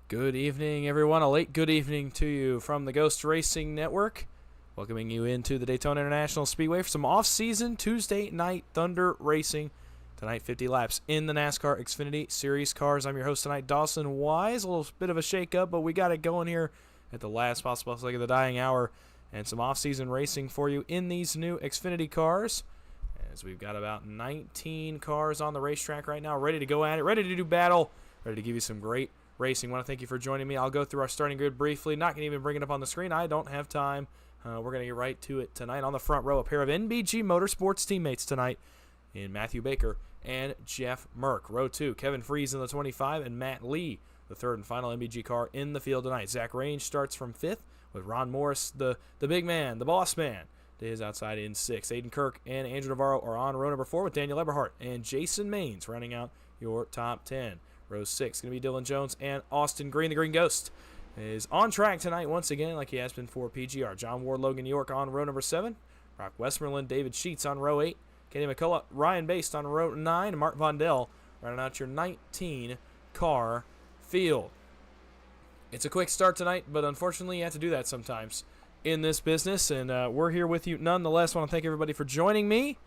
Good evening, everyone. A late good evening to you from the Ghost Racing Network. Welcoming you into the Daytona International Speedway for some off-season Tuesday night Thunder racing. Tonight, 50 laps in the NASCAR Xfinity Series cars. I'm your host tonight, Dawson Wise. A little bit of a shake-up, but we got it going here at the last possible second of the dying hour. And some off-season racing for you in these new Xfinity cars. As we've got about 19 cars on the racetrack right now, ready to go at it, ready to do battle, ready to give you some great racing. I want to thank you for joining me. I'll go through our starting grid briefly. Not going to even bring it up on the screen. I don't have time. We're going to get right to it tonight. On the front row, a pair of NBG Motorsports teammates tonight in Matthew Baker and Jeff Merck. Row 2, Kevin Freese in the 25 and Matt Lee, the third and final NBG car in the field tonight. Zach Range starts from 5th with Ron Morris, the big man, the boss man, to his outside in 6th. Aiden Kirk and Andrew Navarro are on row number 4 with Daniel Eberhardt and Jason Maines rounding out your top 10. Row 6 going to be Dylan Jones and Austin Green. The Green Ghost is on track tonight once again like he has been for PGR. John Ward, Logan York on row number 7. Brock Westmoreland, David Sheets on row 8. Kenny McCullough, Ryan Baste on row 9. And Mark Vondell rounding out your 19-car field. It's a quick start tonight, but unfortunately you have to do that sometimes in this business. And we're here with you nonetheless. I want to thank everybody for joining me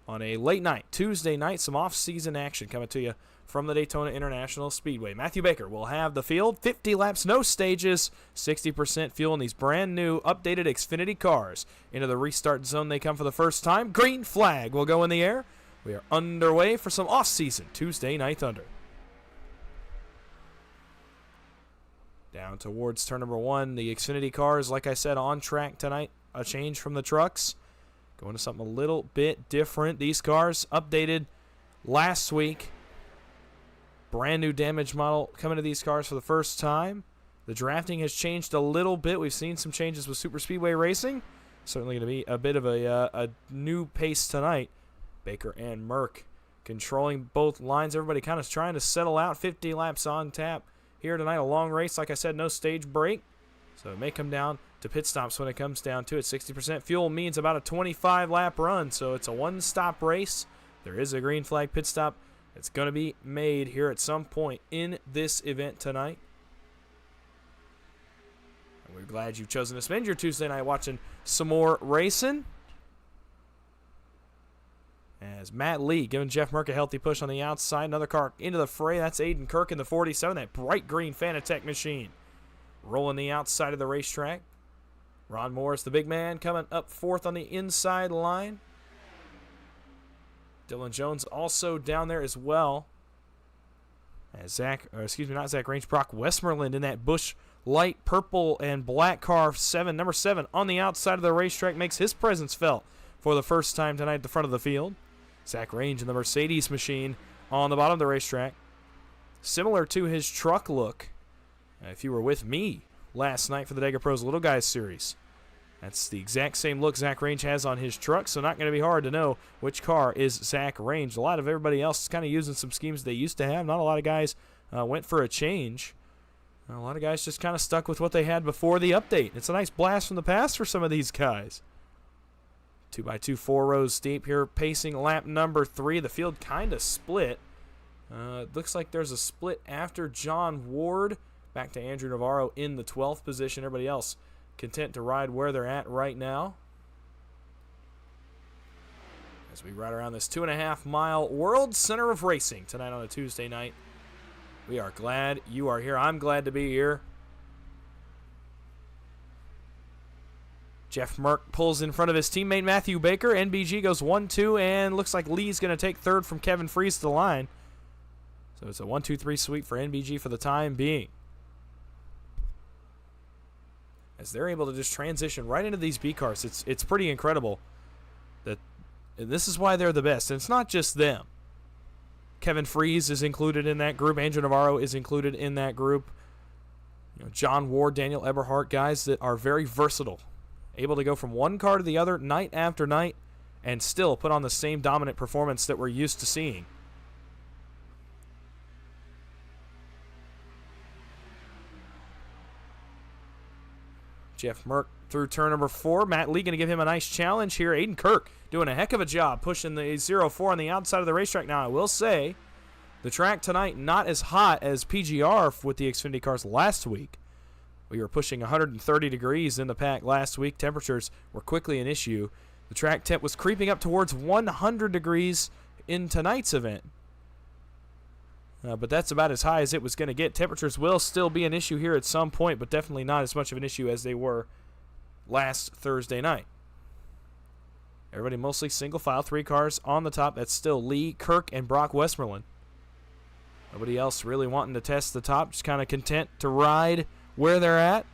on a late night, Tuesday night, some off-season action coming to you from the Daytona International Speedway. Matthew Baker will have the field, 50 laps, no stages, 60% fuel in these brand new, updated Xfinity cars. Into the restart zone they come for the first time. Green flag will go in the air. We are underway for some off-season Tuesday night Thunder. Down towards turn number 1, the Xfinity cars, like I said, on track tonight. A change from the trucks. Going to something a little bit different. These cars updated last week. Brand new damage model coming to these cars for the first time. The drafting has changed a little bit. We've seen some changes with Super Speedway Racing. Certainly going to be a bit of a new pace tonight. Baker and Merck controlling both lines. Everybody kind of trying to settle out. 50 laps on tap here tonight. A long race. Like I said, no stage break. So it may come down to pit stops when it comes down to it. 60% fuel means about a 25-lap run, so it's a one-stop race. There is a green flag pit stop. It's going to be made here at some point in this event tonight. And we're glad you've chosen to spend your Tuesday night watching some more racing. As Matt Lee giving Jeff Merck a healthy push on the outside. Another car into the fray. That's Aiden Kirk in the 47, that bright green Fanatec machine. Rolling the outside of the racetrack. Ron Morris, the big man, coming up 4th on the inside line. Dylan Jones also down there as well. As not Zach Range, Brock Westmoreland in that Busch light purple and black car 7, number 7 on the outside of the racetrack makes his presence felt for the first time tonight at the front of the field. Zach Range in the Mercedes machine on the bottom of the racetrack. Similar to his truck look. If you were with me last night for the Dega Pros Little Guys Series, that's the exact same look Zach Range has on his truck, so not going to be hard to know which car is Zach Range. A lot of everybody else is kind of using some schemes they used to have. Not a lot of guys went for a change. A lot of guys just kind of stuck with what they had before the update. It's a nice blast from the past for some of these guys. 2x2, 4 rows deep here, pacing lap number 3. The field kind of split. Looks like there's a split after John Ward. Back to Andrew Navarro in the 12th position. Everybody else content to ride where they're at right now. As we ride around this 2.5-mile World Center of Racing tonight on a Tuesday night. We are glad you are here. I'm glad to be here. Jeff Merck pulls in front of his teammate Matthew Baker. NBG goes 1-2, and looks like Lee's going to take 3rd from Kevin Freese to the line. So it's a 1-2-3 sweep for NBG for the time being. As they're able to just transition right into these B cars, it's pretty incredible. This is why they're the best, and it's not just them. Kevin Freese is included in that group. Andrew Navarro is included in that group. John Ward, Daniel Eberhardt, guys that are very versatile, able to go from one car to the other night after night and still put on the same dominant performance that we're used to seeing. Jeff Merck through turn number 4. Matt Lee going to give him a nice challenge here. Aiden Kirk doing a heck of a job pushing the 0-4 on the outside of the racetrack. Now, I will say, The track tonight not as hot as PGR with the Xfinity cars last week. We were pushing 130 degrees in the pack last week. Temperatures were quickly an issue. The track temp was creeping up towards 100 degrees in tonight's event. But that's about as high as it was going to get. Temperatures will still be an issue here at some point, but definitely not as much of an issue as they were last Thursday night. Everybody mostly single file, 3 cars on the top. That's still Lee, Kirk, and Brock Westmoreland. Nobody else really wanting to test the top, just kind of content to ride where they're at.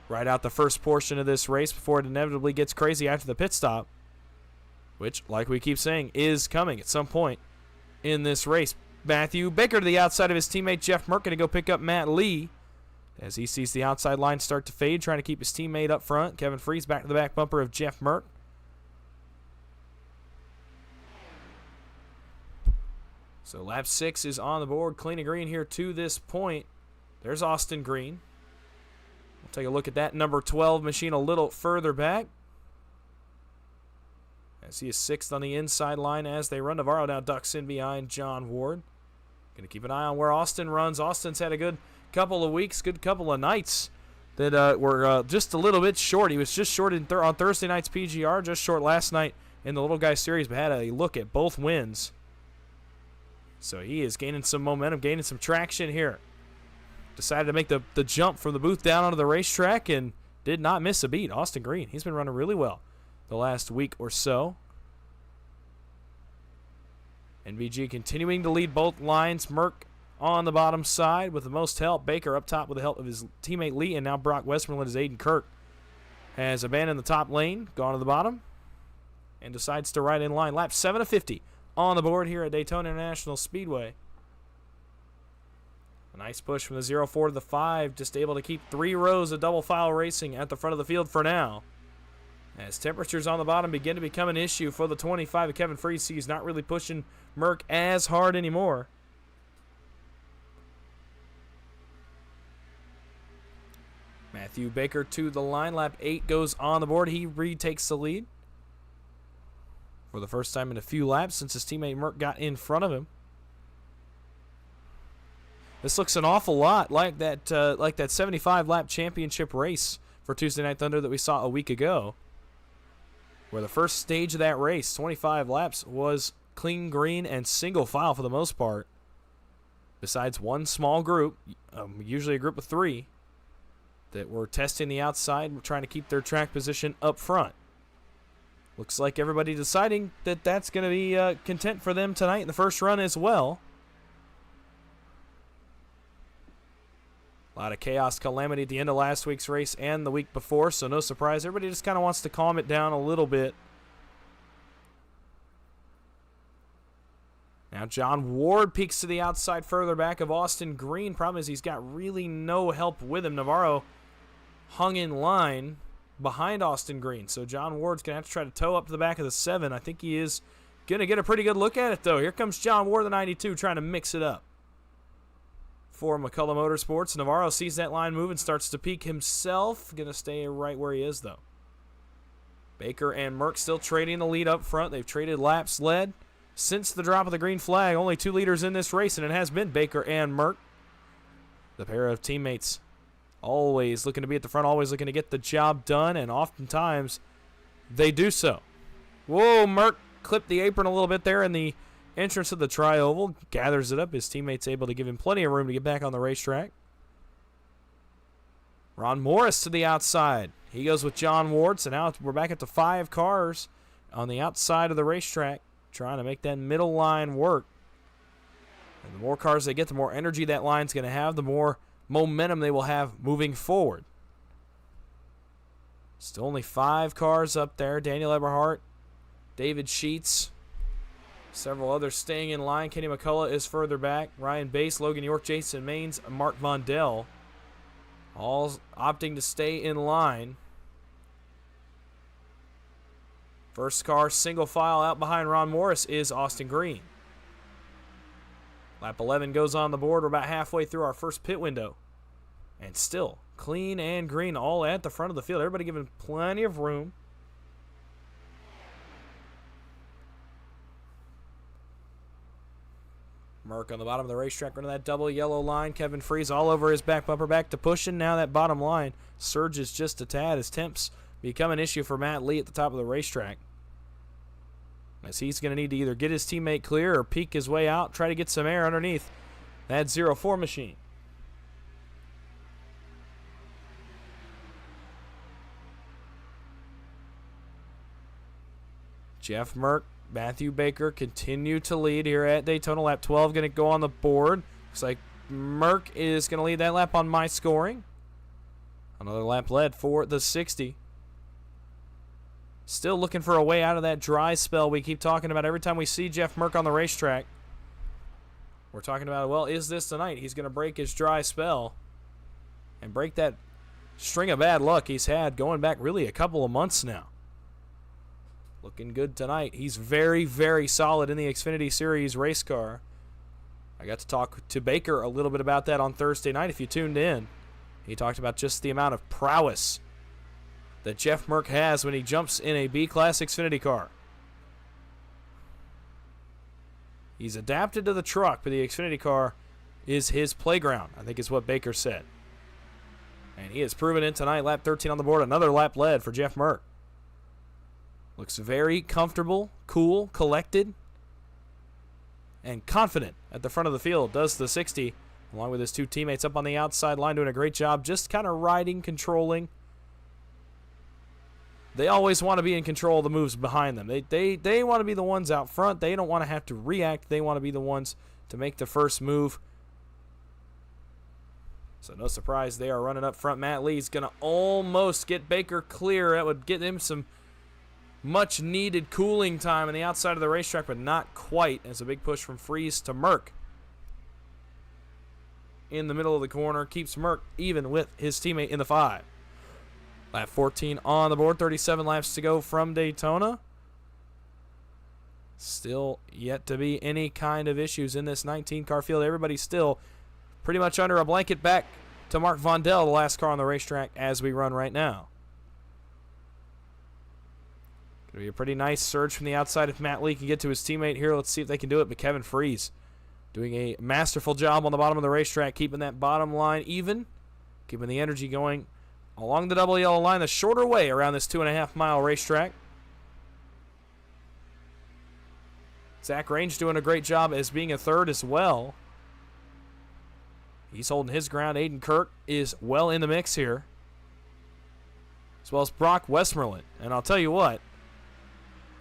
Ride out the first portion of this race before it inevitably gets crazy after the pit stop, which, like we keep saying, is coming at some point in this race. Matthew Baker to the outside of his teammate Jeff Merck, going to go pick up Matt Lee as he sees the outside line start to fade, trying to keep his teammate up front. Kevin Freese back to the back bumper of Jeff Merck. So lap 6 is on the board. Clean and green here to this point. There's Austin Green. We'll take a look at that number 12 machine a little further back. As he is 6th on the inside line as they run. Navarro now ducks in behind John Ward. Going to keep an eye on where Austin runs. Austin's had a good couple of weeks, good couple of nights that were just a little bit short. He was just short on Thursday night's PGR, just short last night in the Little Guy Series, but had a look at both wins. So he is gaining some momentum, gaining some traction here. Decided to make the jump from the booth down onto the racetrack and did not miss a beat. Austin Green, he's been running really well the last week or so. NBG continuing to lead both lines. Merck on the bottom side with the most help. Baker up top with the help of his teammate Lee, and now Brock Westmoreland as Aiden Kirk has abandoned the top lane, gone to the bottom, and decides to ride in line. Lap 7 of 50 on the board here at Daytona International Speedway. A nice push from the 0-4 to the 5, just able to keep 3 rows of double file racing at the front of the field for now. As temperatures on the bottom begin to become an issue for the 25, Kevin Freese, he's not really pushing Merck as hard anymore. Matthew Baker to the line. Lap 8 goes on the board. He retakes the lead for the first time in a few laps since his teammate Merck got in front of him. This looks an awful lot like that 75 lap championship race for Tuesday Night Thunder that we saw a week ago, where the first stage of that race, 25 laps, was clean green and single file for the most part, besides one small group, usually a group of 3, that were testing the outside, trying to keep their track position up front. Looks like everybody deciding that that's going to be content for them tonight in the first run as well. A lot of chaos, calamity at the end of last week's race and the week before, so no surprise. Everybody just kind of wants to calm it down a little bit. Now John Ward peeks to the outside further back of Austin Green. Problem is he's got really no help with him. Navarro hung in line behind Austin Green, so John Ward's going to have to try to tow up to the back of the 7. I think he is going to get a pretty good look at it, though. Here comes John Ward, the 92, trying to mix it up for McCullough Motorsports. Navarro sees that line move and starts to peak himself. Going to stay right where he is, though. Baker and Merck still trading the lead up front. They've traded laps led since the drop of the green flag. Only 2 leaders in this race, and it has been Baker and Merck. The pair of teammates always looking to be at the front, always looking to get the job done, and oftentimes they do so. Whoa, Merck clipped the apron a little bit there in the entrance of the tri-oval, gathers it up. His teammate's able to give him plenty of room to get back on the racetrack. Ron Morris to the outside. He goes with John Ward, so now we're back up to 5 cars on the outside of the racetrack trying to make that middle line work. And the more cars they get, the more energy that line's going to have, the more momentum they will have moving forward. Still only 5 cars up there. Daniel Eberhardt, David Sheets, several others staying in line. Kenny McCullough is further back. Ryan Bass, Logan York, Jason Maines, Mark Vondell, all opting to stay in line. First car single file out behind Ron Morris is Austin Green. Lap 11 goes on the board. We're about halfway through our first pit window. And still clean and green all at the front of the field. Everybody given plenty of room. Merck on the bottom of the racetrack running that double yellow line. Kevin Freeze all over his back bumper, back to pushing. Now that bottom line surges just a tad as temps become an issue for Matt Lee at the top of the racetrack, as he's going to need to either get his teammate clear or peek his way out, try to get some air underneath that 0-4 machine. Jeff Merck, Matthew Baker continue to lead here at Daytona. Lap 12 going to go on the board. Looks like Merck is going to lead that lap on my scoring. Another lap led for the 60. Still looking for a way out of that dry spell we keep talking about every time we see Jeff Merck on the racetrack. We're talking about, well, is this tonight? He's going to break his dry spell and break that string of bad luck he's had going back really a couple of months now. Looking good tonight. He's very, very solid in the Xfinity Series race car. I got to talk to Baker a little bit about that on Thursday night if you tuned in. He talked about just the amount of prowess that Jeff Merck has when he jumps in a B-Class Xfinity car. He's adapted to the truck, but the Xfinity car is his playground, I think is what Baker said. And he has proven it tonight. Lap 13 on the board. Another lap led for Jeff Merck. Looks very comfortable, cool, collected, and confident at the front of the field. Does the 60, along with his two teammates up on the outside line, doing a great job, just kind of riding, controlling. They always want to be in control of the moves behind them. They want to be the ones out front. They don't want to have to react. They want to be the ones to make the first move. So no surprise they are running up front. Matt Lee's going to almost get Baker clear. That would get him some much needed cooling time on the outside of the racetrack, but not quite, as a big push from Freeze to Merck in the middle of the corner keeps Merck even with his teammate in the 5. Lap 14 on the board, 37 laps to go from Daytona. Still yet to be any kind of issues in this 19-car field. Everybody's still pretty much under a blanket back to Mark Vondell, the last car on the racetrack as we run right now. Going to be a pretty nice surge from the outside if Matt Lee can get to his teammate here. Let's see if they can do it. But Kevin Freeze doing a masterful job on the bottom of the racetrack, keeping that bottom line even, keeping the energy going along the double yellow line, the shorter way around this 2.5-mile racetrack. Zach Range doing a great job as being a third as well. He's holding his ground. Aiden Kirk is well in the mix here, as well as Brock Westmoreland. And I'll tell you what,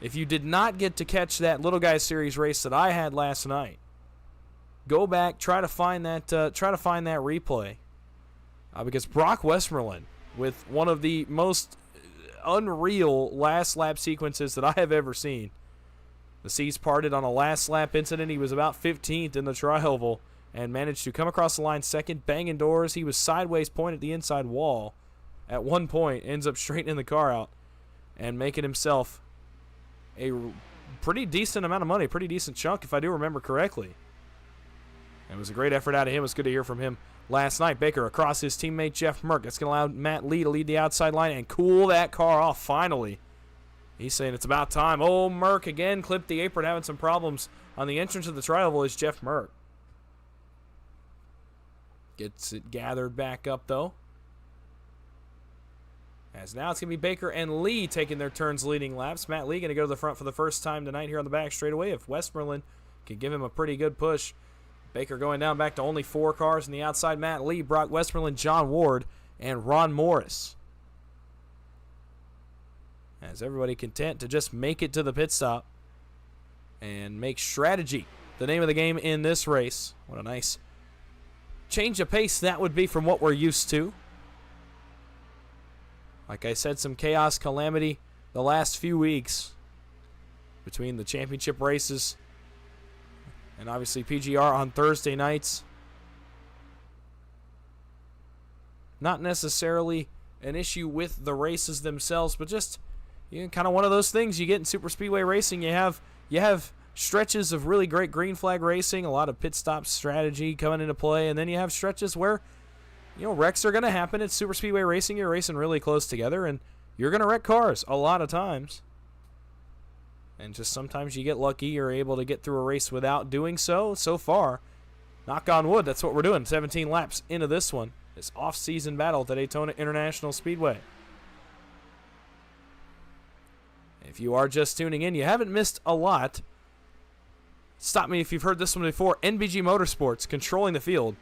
if you did not get to catch that Little Guys Series race that I had last night, go back, try to find that replay, because Brock Westmoreland, with one of the most unreal last lap sequences that I have ever seen. The seas parted on a last lap incident. He was about 15th in the tri-oval and managed to come across the line second, banging doors. He was sideways pointed at the inside wall at one point, ends up straightening the car out and making himself a pretty decent amount of money, pretty decent chunk if I do remember correctly. It was a great effort out of him. It was good to hear from him last night. Baker across his teammate Jeff Merck. That's going to allow Matt Lee to lead the outside line and cool that car off finally. He's saying it's about time. Oh, Merck again clipped the apron, having some problems on the entrance of the tri-oval is Jeff Merck. Gets it gathered back up, though. As now it's going to be Baker and Lee taking their turns leading laps. Matt Lee going to go to the front for the first time tonight here on the back straightaway. If Westmoreland can give him a pretty good push. Baker going down back to only 4 cars on the outside. Matt Lee, Brock Westmoreland, John Ward, and Ron Morris. As everybody content to just make it to the pit stop and make strategy the name of the game in this race. What a nice change of pace that would be from what we're used to. Like I said, some chaos, calamity the last few weeks between the championship races and obviously PGR on Thursday nights. Not necessarily an issue with the races themselves, but just kind of one of those things you get in super speedway racing. You have stretches of really great green flag racing, a lot of pit stop strategy coming into play, and then you have stretches where wrecks are going to happen. It's super speedway racing. You're racing really close together, and you're going to wreck cars a lot of times. And just sometimes you get lucky. You're able to get through a race without doing so. So far, knock on wood, that's what we're doing. 17 laps into this one. This off-season battle at the Daytona International Speedway. If you are just tuning in, you haven't missed a lot. Stop me if you've heard this one before. NBG Motorsports controlling the field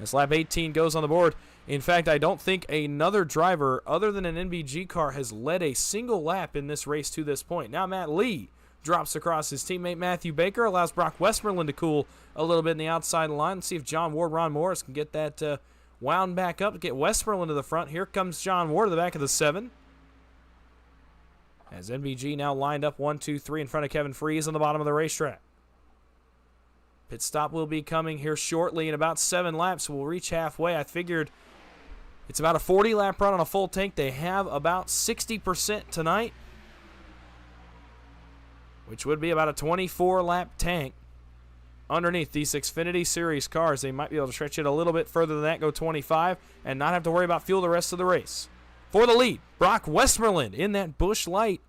as lap 18 goes on the board. In fact, I don't think another driver other than an NBG car has led a single lap in this race to this point. Now Matt Lee drops across his teammate Matthew Baker, allows Brock Westmoreland to cool a little bit in the outside line. Let's see if John Ward, Ron Morris can get that wound back up, get Westmoreland to the front. Here comes John Ward to the back of the 7. As NBG now lined up 1, 2, 3 in front of Kevin Freese on the bottom of the racetrack. Pit stop will be coming here shortly. In about 7 laps, we'll reach halfway. I figured it's about a 40-lap run on a full tank. They have about 60% tonight, which would be about a 24-lap tank. Underneath these Xfinity Series cars, they might be able to stretch it a little bit further than that, go 25, and not have to worry about fuel the rest of the race. For the lead, Brock Westmoreland in that Busch Light.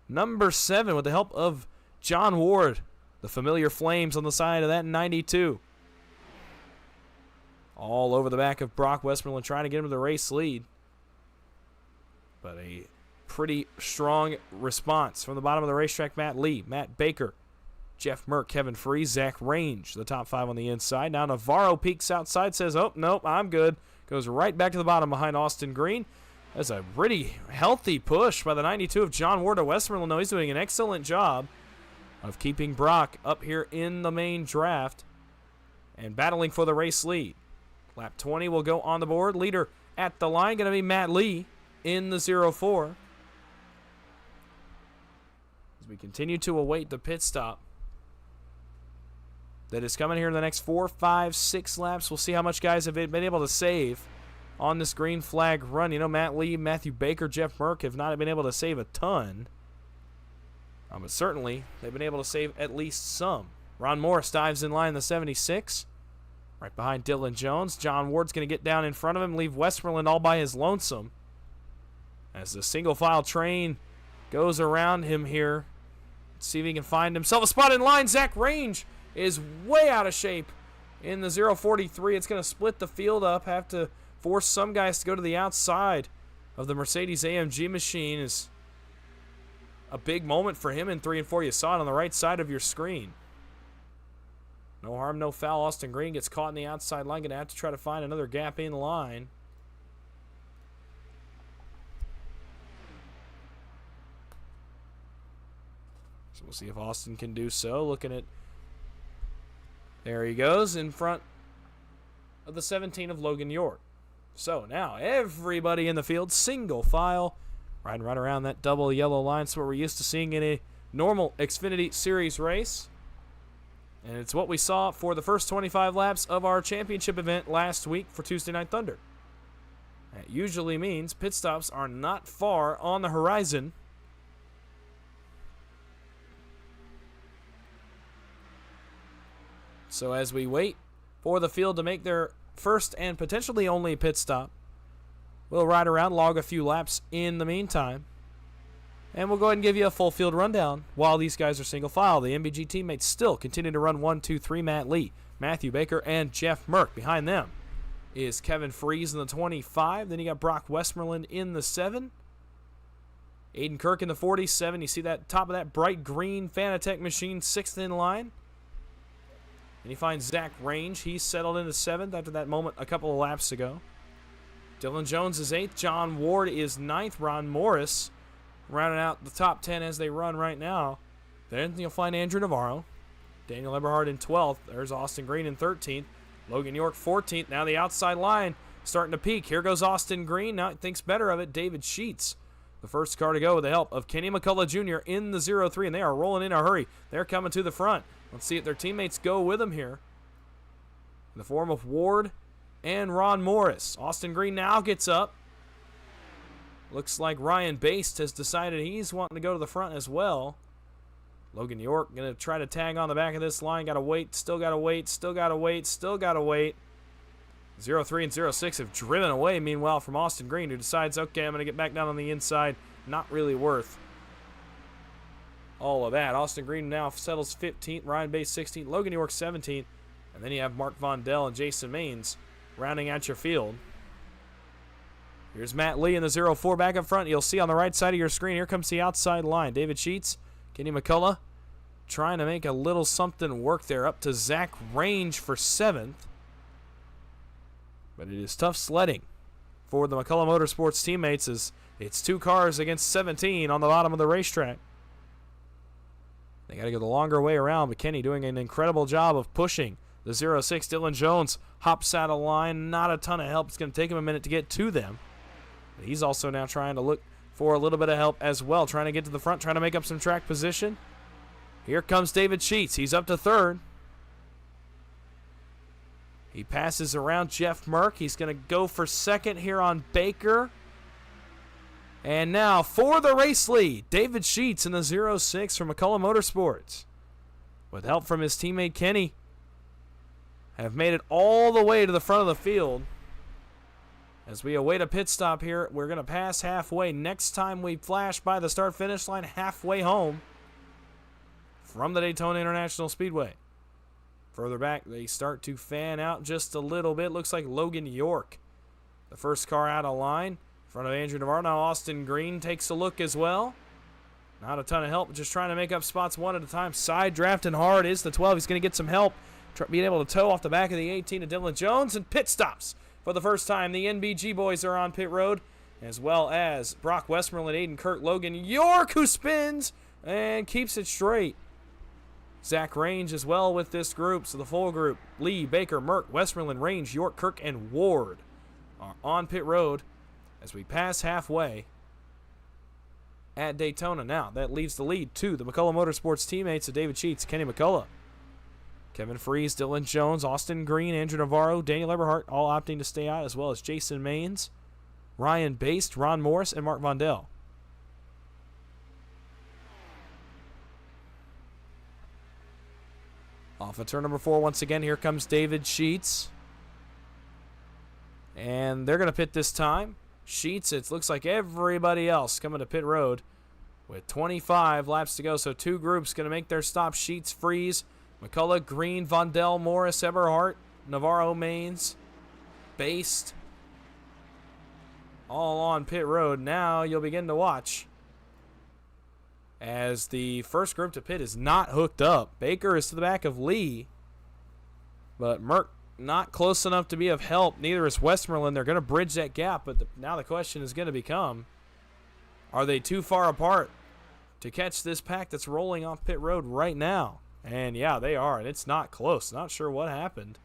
Number 7 with the help of John Ward. The familiar flames on the side of that 92. All over the back of Brock Westmoreland trying to get him to the race lead. But a pretty strong response from the bottom of the racetrack. Matt Lee, Matt Baker, Jeff Merck, Kevin Freese, Zach Range, the top 5 on the inside. Now Navarro peeks outside, says, oh, nope, I'm good. Goes right back to the bottom behind Austin Green. That's a pretty healthy push by the 92 of John Ward to Westmoreland. No, he's doing an excellent job of keeping Brock up here in the main draft and battling for the race lead. Lap 20 will go on the board. Leader at the line going to be Matt Lee in the 04. As we continue to await the pit stop that is coming here in the next 4, 5, 6 laps. We'll see how much guys have been able to save on this green flag run. You know, Matt Lee, Matthew Baker, Jeff Merck have not been able to save a ton. But certainly, they've been able to save at least some. Ron Morris dives in line in the 76. Right behind Dylan Jones. John Ward's going to get down in front of him, leave Westmoreland all by his lonesome. As the single file train goes around him here. Let's see if he can find himself a spot in line. Zach Range is way out of shape in the 043. It's going to split the field up. Have to force some guys to go to the outside of the Mercedes-AMG machine. Is a big moment for him in 3 and 4. You saw it on the right side of your screen. No harm, no foul. Austin Green gets caught in the outside line. Going to have to try to find another gap in line. So we'll see if Austin can do so. Looking at... There he goes in front of the 17 of Logan York. So now everybody in the field, single file, riding right around that double yellow line. It's what we're used to seeing in a normal Xfinity Series race. And it's what we saw for the first 25 laps of our championship event last week for Tuesday Night Thunder. That usually means pit stops are not far on the horizon. So as we wait for the field to make their first and potentially only pit stop, we'll ride around, log a few laps in the meantime, and we'll go ahead and give you a full field rundown while these guys are single file. The MBG teammates still continue to run 1, 2, 3, Matt Lee, Matthew Baker, and Jeff Merck. Behind them is Kevin Freese in the 25. Then you got Brock Westmoreland in the 7. Aiden Kirk in the 47. You see that top of that bright green Fanatec machine, 6th in line. And you find Zach Range. He's settled into 7th after that moment a couple of laps ago. Dylan Jones is 8th. John Ward is 9th. Ron Morris rounding out the top 10 as they run right now. Then you'll find Andrew Navarro. Daniel Eberhard in 12th. There's Austin Green in 13th. Logan York 14th. Now the outside line starting to peak. Here goes Austin Green. Now he thinks better of it. David Sheets, the first car to go with the help of Kenny McCullough Jr. in the 03. And they are rolling in a hurry. They're coming to the front. Let's see if their teammates go with them here. In the form of Ward and Ron Morris. Austin Green now gets up. Looks like Ryan Baste has decided he's wanting to go to the front as well. Logan York going to try to tag on the back of this line. Got to wait, still got to wait, still got to wait, still got to wait. 03 and 06 have driven away, meanwhile, from Austin Green, who decides, okay, I'm going to get back down on the inside. Not really worth all of that. Austin Green now settles 15th, Ryan Bass 16th, Logan York 17th, and then you have Mark Vondell and Jason Maines rounding out your field. Here's Matt Lee in the 0-4 back up front. You'll see on the right side of your screen, here comes the outside line. David Sheets, Kenny McCullough trying to make a little something work there, up to Zach Range for 7th. But it is tough sledding for the McCullough Motorsports teammates as it's 2 cars against 17 on the bottom of the racetrack. They got to go the longer way around, but Kenny doing an incredible job of pushing. The 0-6, Dylan Jones, hops out of line. Not a ton of help. It's going to take him a minute to get to them. But he's also now trying to look for a little bit of help as well, trying to get to the front, trying to make up some track position. Here comes David Sheets. He's up to 3rd. He passes around Jeff Merck. He's going to go for 2nd here on Baker. And now for the race lead, David Sheets in the 0-6 from McCullough Motorsports. With help from his teammate Kenny, have made it all the way to the front of the field. As we await a pit stop here, we're going to pass halfway. Next time we flash by the start-finish line, halfway home from the Daytona International Speedway. Further back, they start to fan out just a little bit. Looks like Logan York, the first car out of line, in front of Andrew Navarro. Now Austin Green takes a look as well. Not a ton of help, just trying to make up spots one at a time. Side drafting hard is the 12. He's going to get some help, being able to tow off the back of the 18 to Dylan Jones, and pit stops. For the first time, the NBG boys are on pit road, as well as Brock Westmoreland, Aiden Kurt, Logan York, who spins and keeps it straight. Zach Range as well with this group, so the full group, Lee, Baker, Merck, Westmoreland, Range, York, Kirk, and Ward are on pit road as we pass halfway at Daytona. Now, that leaves the lead to the McCullough Motorsports teammates of David Sheets, Kenny McCullough, Kevin Freese, Dylan Jones, Austin Green, Andrew Navarro, Daniel Eberhardt, all opting to stay out, as well as Jason Maines, Ryan Baste, Ron Morris, and Mark Vondell. Off of turn number 4 once again, here comes David Sheets. And they're going to pit this time. Sheets, it looks like everybody else coming to pit road with 25 laps to go. So 2 groups going to make their stop. Sheets, Freeze, McCullough, Green, Vondell, Morris, Eberhardt, Navarro, Maines, Baste. All on pit road. Now you'll begin to watch as the first group to pit is not hooked up. Baker is to the back of Lee, but Merck not close enough to be of help. Neither is Westmoreland. They're going to bridge that gap, but now the question is going to become, are they too far apart to catch this pack that's rolling off pit road right now? And yeah, they are, and it's not close. Not sure what happened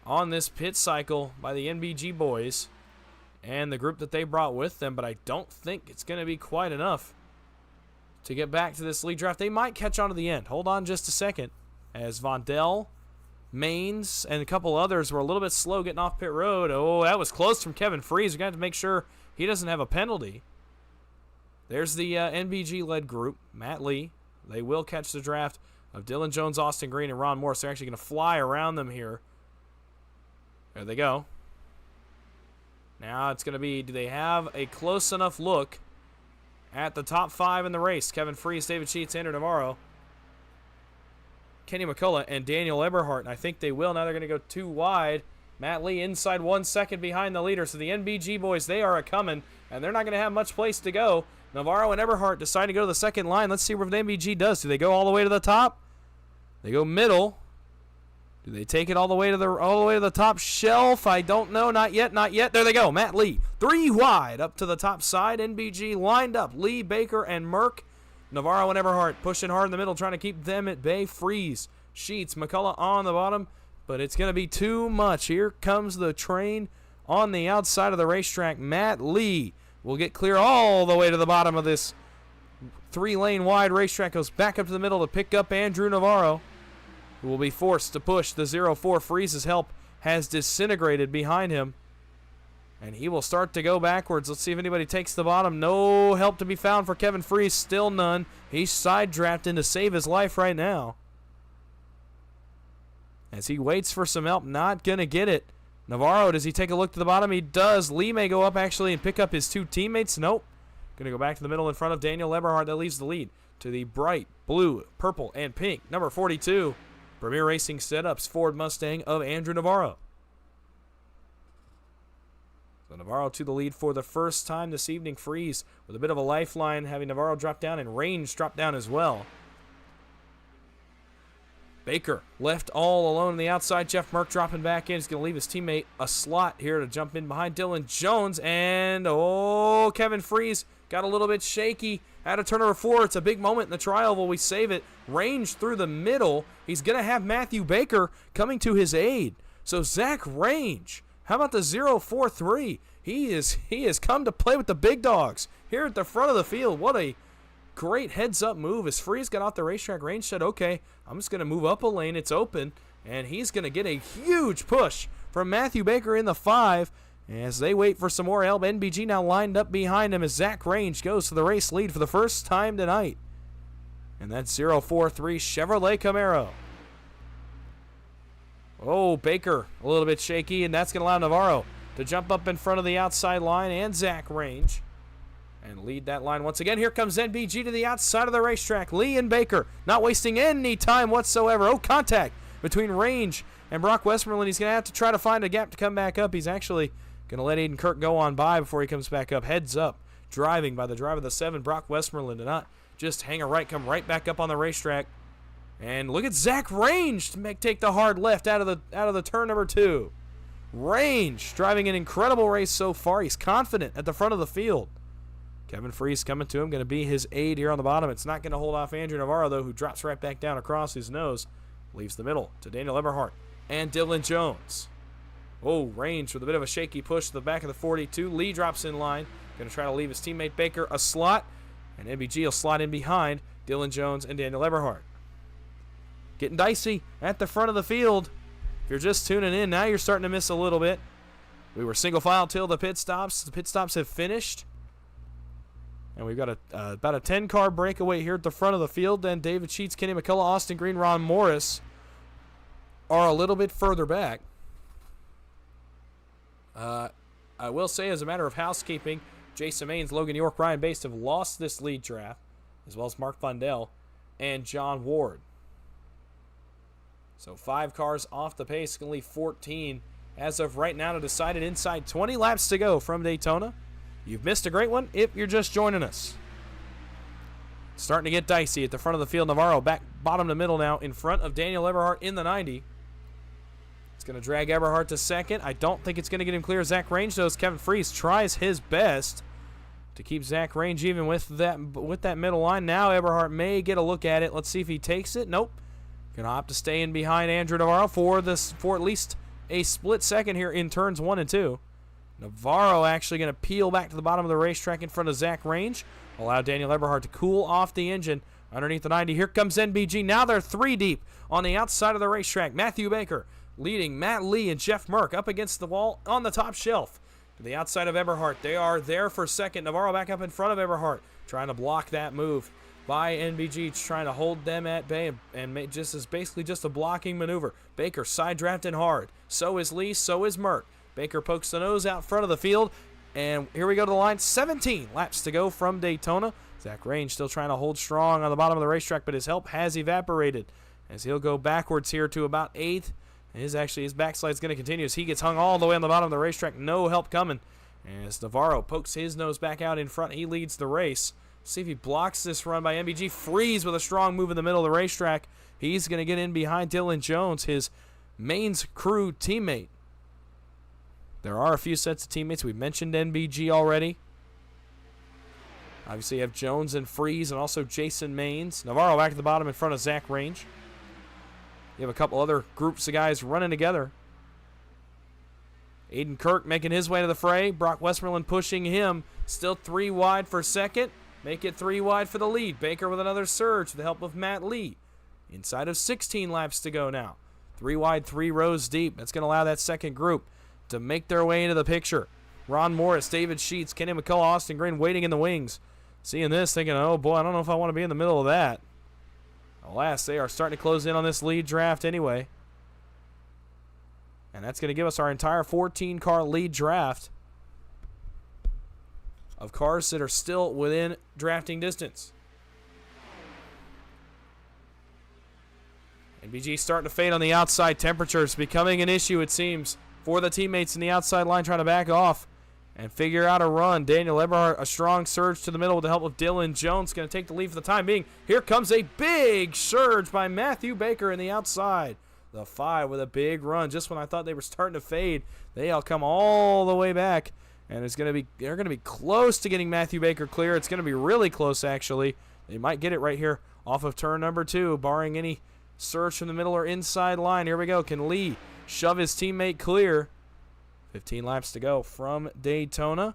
on this pit cycle by the NBG boys and the group that they brought with them, but I don't think it's going to be quite enough to get back to this lead draft. They might catch on to the end. Hold on just a second, as Vondell, Maines, and a couple others were a little bit slow getting off pit road. Oh, that was close from Kevin Freese. We're going to have to make sure he doesn't have a penalty. There's the NBG-led group, Matt Lee. They will catch the draft of Dylan Jones, Austin Green, and Ron Morris. They're actually going to fly around them here. There they go. Now it's going to be, do they have a close enough look at the top 5 in the race? Kevin Freese, David Sheets, Andrew Navarro, Kenny McCullough, and Daniel Eberhardt. And I think they will. Now they're going to go 2 wide. Matt Lee inside 1 second behind the leader. So the NBG boys, they are a-coming, and they're not going to have much place to go. Navarro and Eberhardt decide to go to the second line. Let's see what the NBG does. Do they go all the way to the top? They go middle. Do they take it all the way to the top shelf? I don't know. Not yet. Not yet. There they go. Matt Lee, 3 wide up to the top side. NBG lined up. Lee, Baker, and Merck. Navarro and Eberhardt pushing hard in the middle, trying to keep them at bay. Freeze, Sheets, McCullough on the bottom, but it's going to be too much. Here comes the train on the outside of the racetrack. Matt Lee will get clear all the way to the bottom of this 3-lane wide racetrack. Goes back up to the middle to pick up Andrew Navarro, who will be forced to push the 0-4. Freeze's help has disintegrated behind him, and he will start to go backwards. Let's see if anybody takes the bottom. No help to be found for Kevin Freese. Still none. He's side drafting to save his life right now, as he waits for some help. Not going to get it. Navarro, does he take a look to the bottom? He does. Lee may go up actually and pick up his 2 teammates. Nope. Going to go back to the middle in front of Daniel Eberhardt. That leaves the lead to the bright blue, purple, and pink number 42 Premier Racing Setups Ford Mustang of Andrew Navarro. So Navarro to the lead for the first time this evening. Freeze with a bit of a lifeline, having Navarro drop down and Range drop down as well. Baker left all alone on the outside. Jeff Merck dropping back in. He's going to leave his teammate a slot here to jump in behind Dylan Jones. And, Kevin Freeze got a little bit shaky. Out of turn number 4. It's a big moment in the trial. Will we save it? Range through the middle. He's going to have Matthew Baker coming to his aid. So Zach Range, how about the 0-4-3? He has come to play with the big dogs here at the front of the field. What a great heads-up move. As Freeze got off the racetrack, Range said, okay, I'm just going to move up a lane. It's open, and he's going to get a huge push from Matthew Baker in the 5 as they wait for some more help. NBG now lined up behind him as Zach Range goes to the race lead for the first time tonight. And that's 0-4-3 Chevrolet Camaro. Baker a little bit shaky, and that's going to allow Navarro to jump up in front of the outside line and Zach Range and lead that line once again. Here comes NBG to the outside of the racetrack. Lee and Baker not wasting any time whatsoever. Contact between Range and Brock Westmoreland. He's going to have to try to find a gap to come back up. He's actually going to let Aiden Kirk go on by before he comes back up. Heads up, driving by the driver of the 7, Brock Westmoreland, to not just hang a right, come right back up on the racetrack. And look at Zach Range to take the hard left out of the turn number 2. Range driving an incredible race so far. He's confident at the front of the field. Kevin Freeze coming to him, going to be his aid here on the bottom. It's not going to hold off Andrew Navarro, though, who drops right back down across his nose. Leaves the middle to Daniel Eberhardt and Dylan Jones. Range with a bit of a shaky push to the back of the 42. Lee drops in line. Going to try to leave his teammate Baker a slot. And NBG will slot in behind Dylan Jones and Daniel Eberhardt. Getting dicey at the front of the field. If you're just tuning in, now you're starting to miss a little bit. We were single file till the pit stops. The pit stops have finished. And we've got about a 10-car breakaway here at the front of the field. Then David Sheets, Kenny McCullough, Austin Green, Ron Morris are a little bit further back. I will say, as a matter of housekeeping, Jason Maines, Logan York, Ryan Baste have lost this lead draft, as well as Mark Fundell and John Ward. So 5 cars off the pace, going to leave 14 as of right now to decide it. Inside 20 laps to go from Daytona. You've missed a great one if you're just joining us. Starting to get dicey at the front of the field. Navarro back bottom to middle now in front of Daniel Eberhardt in the 90. It's going to drag Eberhardt to second. I don't think it's going to get him clear. Zach Range, though, as Kevin Freeze tries his best to keep Zach Range even with that middle line. Now Eberhardt may get a look at it. Let's see if he takes it. Nope. Going to opt to stay in behind Andrew Navarro for at least a split second here in turns 1 and 2. Navarro actually going to peel back to the bottom of the racetrack in front of Zach Range. Allow Daniel Eberhardt to cool off the engine underneath the 90. Here comes NBG. Now they're 3 deep on the outside of the racetrack. Matthew Baker leading Matt Lee and Jeff Merck up against the wall on the top shelf. To the outside of Eberhardt. They are there for second. Navarro back up in front of Eberhardt, trying to block that move by NBG, trying to hold them at bay and basically just a blocking maneuver. Baker side drafting hard. So is Lee, so is Merck. Baker pokes the nose out front of the field, and here we go to the line. 17 laps to go from Daytona. Zach Range still trying to hold strong on the bottom of the racetrack, but his help has evaporated as he'll go backwards here to about 8th. His backslide's going to continue as he gets hung all the way on the bottom of the racetrack. No help coming. As Navarro pokes his nose back out in front, he leads the race. See if he blocks this run by NBG. Freeze with a strong move in the middle of the racetrack. He's going to get in behind Dylan Jones, his Maines crew teammate. There are a few sets of teammates. We've mentioned NBG already. Obviously, you have Jones and Freeze and also Jason Maines. Navarro back at the bottom in front of Zach Range. You have a couple other groups of guys running together. Aiden Kirk making his way to the fray. Brock Westmoreland pushing him. Still 3 wide for second. Make it 3 wide for the lead. Baker with another surge with the help of Matt Lee. Inside of 16 laps to go now. 3 wide, 3 rows deep. That's going to allow that second group to make their way into the picture. Ron Morris, David Sheets, Kenny McCullough, Austin Green waiting in the wings. Seeing this, thinking, oh boy, I don't know if I want to be in the middle of that. Alas, they are starting to close in on this lead draft anyway. And that's going to give us our entire 14-car lead draft of cars that are still within drafting distance. NBG starting to fade on the outside. Temperatures becoming an issue, it seems, for the teammates in the outside line trying to back off and figure out a run. Daniel Eberhardt, a strong surge to the middle with the help of Dylan Jones. Going to take the lead for the time being. Here comes a big surge by Matthew Baker in the outside. The 5 with a big run. Just when I thought they were starting to fade, they all come all the way back. And they're going to be close to getting Matthew Baker clear. It's going to be really close, actually. They might get it right here off of turn number 2, barring any surge from the middle or inside line. Here we go. Can Lee shove his teammate clear? 15 laps to go from Daytona.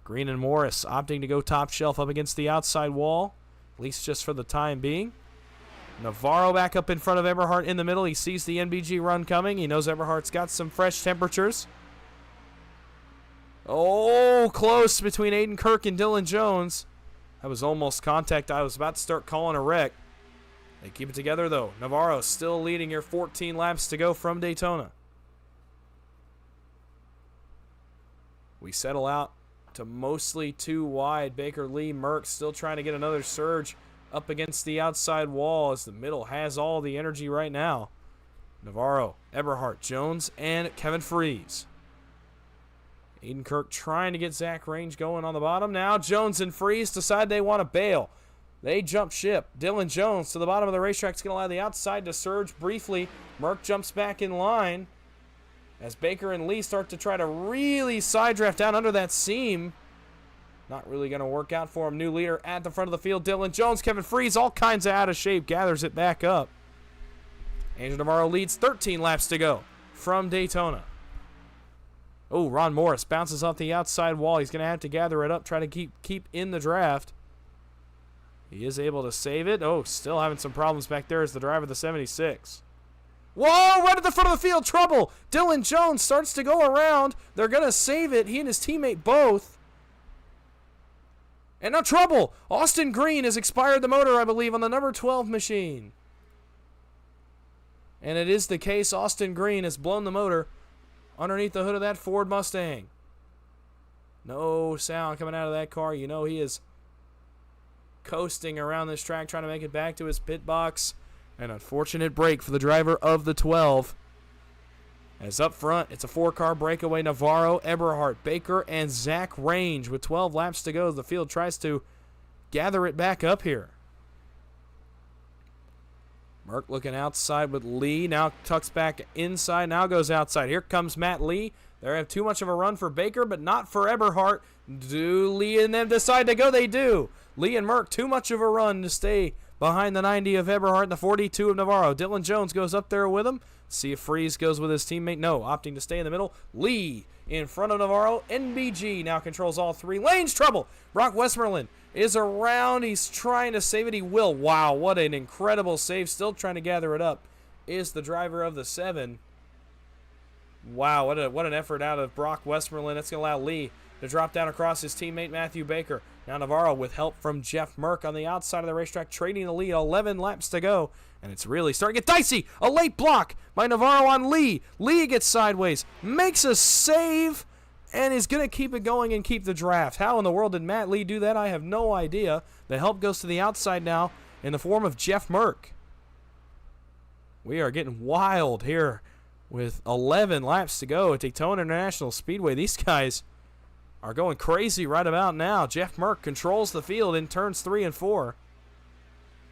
Green and Morris opting to go top shelf up against the outside wall, at least just for the time being. Navarro back up in front of Eberhardt in the middle. He sees the NBG run coming. He knows Eberhardt's got some fresh temperatures. Oh, close between Aiden Kirk and Dylan Jones. That was almost contact. I was about to start calling a wreck. They keep it together, though. Navarro still leading here. 14 laps to go from Daytona. We settle out to mostly 2 wide. Baker, Lee, Merck still trying to get another surge up against the outside wall as the middle has all the energy right now. Navarro, Eberhardt, Jones, and Kevin Freeze. Aiden Kirk trying to get Zach Range going on the bottom. Now Jones and Freeze decide they want to bail. They jump ship. Dylan Jones to the bottom of the racetrack is going to allow the outside to surge briefly. Merck jumps back in line as Baker and Lee start to try to really side draft down under that seam. Not really going to work out for him. New leader at the front of the field. Dylan Jones, Kevin Freeze, all kinds of out of shape. Gathers it back up. Andrew Navarro leads. 13 laps to go from Daytona. Oh, Ron Morris bounces off the outside wall. He's going to have to gather it up, try to keep in the draft. He is able to save it. Oh, still having some problems back there as the driver of the 76. Whoa, right at the front of the field, trouble. Dylan Jones starts to go around. They're going to save it, he and his teammate both. And now trouble. Austin Green has expired the motor, I believe, on the number 12 machine. And it is the case. Austin Green has blown the motor underneath the hood of that Ford Mustang. No sound coming out of that car. You know he is coasting around this track trying to make it back to his pit box. An unfortunate break for the driver of the 12. As up front, it's a 4-car breakaway. Navarro, Eberhardt, Baker, and Zach Range with 12 laps to go. The field tries to gather it back up here. Merck looking outside with Lee. Now tucks back inside. Now goes outside. Here comes Matt Lee. They have too much of a run for Baker, but not for Eberhardt. Do Lee and them decide to go? They do. Lee and Merck, too much of a run to stay behind the 90 of Eberhardt and the 42 of Navarro. Dylan Jones goes up there with him. See if Freeze goes with his teammate. No, opting to stay in the middle. Lee in front of Navarro. NBG now controls all 3 lanes. Trouble. Brock Westmoreland is around. He's trying to save it. He will. Wow, what an incredible save. Still trying to gather it up is the driver of the 7. Wow, what an effort out of Brock Westmoreland. That's going to allow Lee to drop down across his teammate Matthew Baker. Now Navarro with help from Jeff Merck on the outside of the racetrack, trading the lead. 11 laps to go, and it's really starting to get dicey. A late block by Navarro on Lee. Lee gets sideways, makes a save, and is going to keep it going and keep the draft. How in the world did Matt Lee do that? I have no idea. The help goes to the outside now in the form of Jeff Merck. We are getting wild here with 11 laps to go at Daytona International Speedway. These guys are going crazy right about now. Jeff Merck controls the field in turns 3 and 4.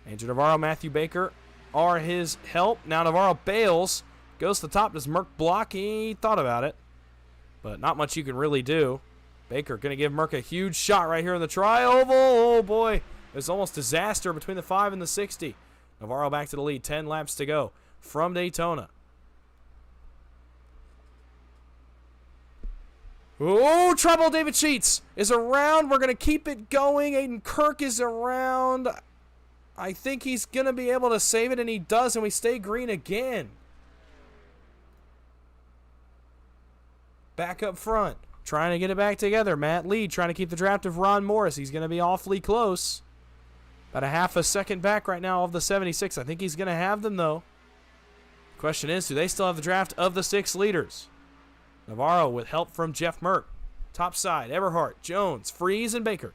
Andrew Navarro, Matthew Baker are his help. Now Navarro bails, goes to the top. Does Merck block? He thought about it, but not much you can really do. Baker going to give Merck a huge shot right here in the tri-oval. Oh boy, it's almost disaster between the 5 and the 60. Navarro back to the lead. 10 laps to go from Daytona. Oh, trouble. David Sheets is around. We're going to keep it going. Aiden Kirk is around. I think he's going to be able to save it, and he does, and we stay green again. Back up front, trying to get it back together. Matt Lee trying to keep the draft of Ron Morris. He's going to be awfully close. About a half a second back right now of the 76. I think he's going to have them, though. The question is, do they still have the draft of the 6 leaders? Navarro with help from Jeff Merck. Top side, Eberhardt, Jones, Freeze, and Baker.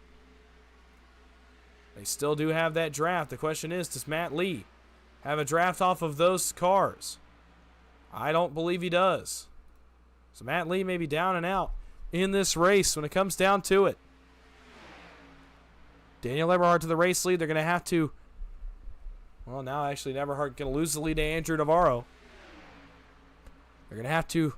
They still do have that draft. The question is, does Matt Lee have a draft off of those cars? I don't believe he does. So Matt Lee may be down and out in this race when it comes down to it. Daniel Eberhard to the race lead. They're going to have to... Well, now actually Eberhard going to lose the lead to Andrew Navarro. They're going to have to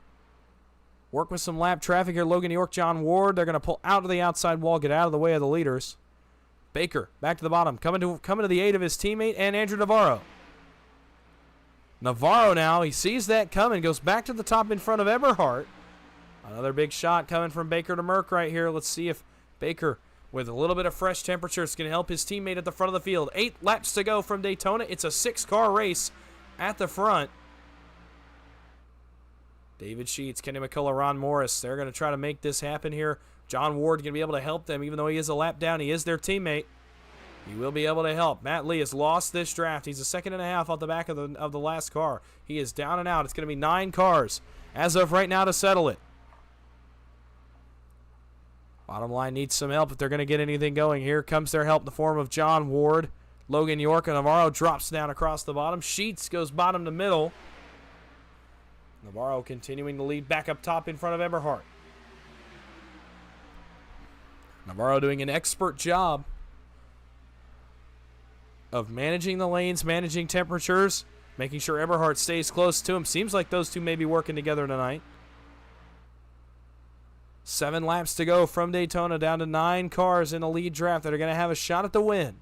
work with some lap traffic here. Logan York, John Ward. They're going to pull out to the outside wall, get out of the way of the leaders. Baker back to the bottom, coming to the aid of his teammate and Andrew Navarro. Navarro now, he sees that coming, goes back to the top in front of Eberhard. Another big shot coming from Baker to Merck right here. Let's see if Baker, with a little bit of fresh temperature, is going to help his teammate at the front of the field. 8 laps to go from Daytona. It's a 6-car race at the front. David Sheets, Kenny McCullough, Ron Morris, they're going to try to make this happen here. John Ward going to be able to help them, even though he is a lap down. He is their teammate. He will be able to help. Matt Lee has lost this draft. He's a second and a half off the back of the last car. He is down and out. It's going to be 9 cars as of right now to settle it. Bottom line needs some help if they're going to get anything going. Here comes their help in the form of John Ward. Logan York and Navarro drops down across the bottom. Sheets goes bottom to middle. Navarro continuing to lead back up top in front of Eberhard. Navarro doing an expert job of managing the lanes, managing temperatures, making sure Eberhard stays close to him. Seems like those two may be working together tonight. 7 laps to go from Daytona, down to 9 cars in the lead draft that are going to have a shot at the win.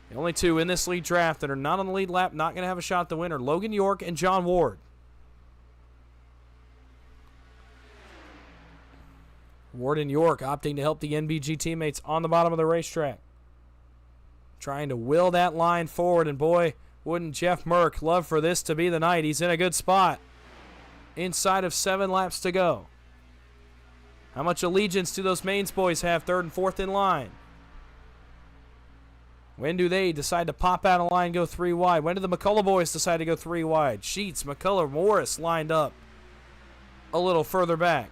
The only 2 in this lead draft that are not on the lead lap, not going to have a shot at the win, are Logan York and John Ward. Ward and York opting to help the NBG teammates on the bottom of the racetrack. Trying to will that line forward, and boy, wouldn't Jeff Merck love for this to be the night. He's in a good spot. Inside of 7 laps to go. How much allegiance do those Mains boys have 3rd and 4th in line? When do they decide to pop out a line, go 3 wide? When do the McCullough boys decide to go 3 wide? Sheets, McCullough, Morris lined up a little further back.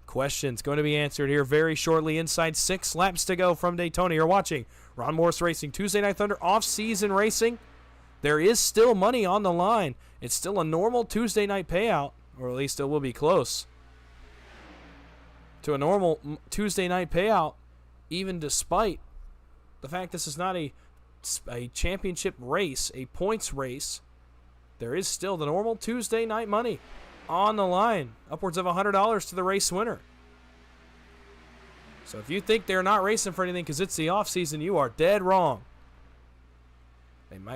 Questions going to be answered here very shortly. Inside 6 laps to go from Daytona. You're watching Ron Morris Racing, Tuesday Night Thunder, off-season racing. There is still money on the line. It's still a normal Tuesday night payout, or at least it will be close to a normal Tuesday night payout, even despite the fact this is not a championship race, a points race. There is still the normal Tuesday night money on the line, upwards of $100 to the race winner. So if you think they're not racing for anything because it's the offseason, you are dead wrong.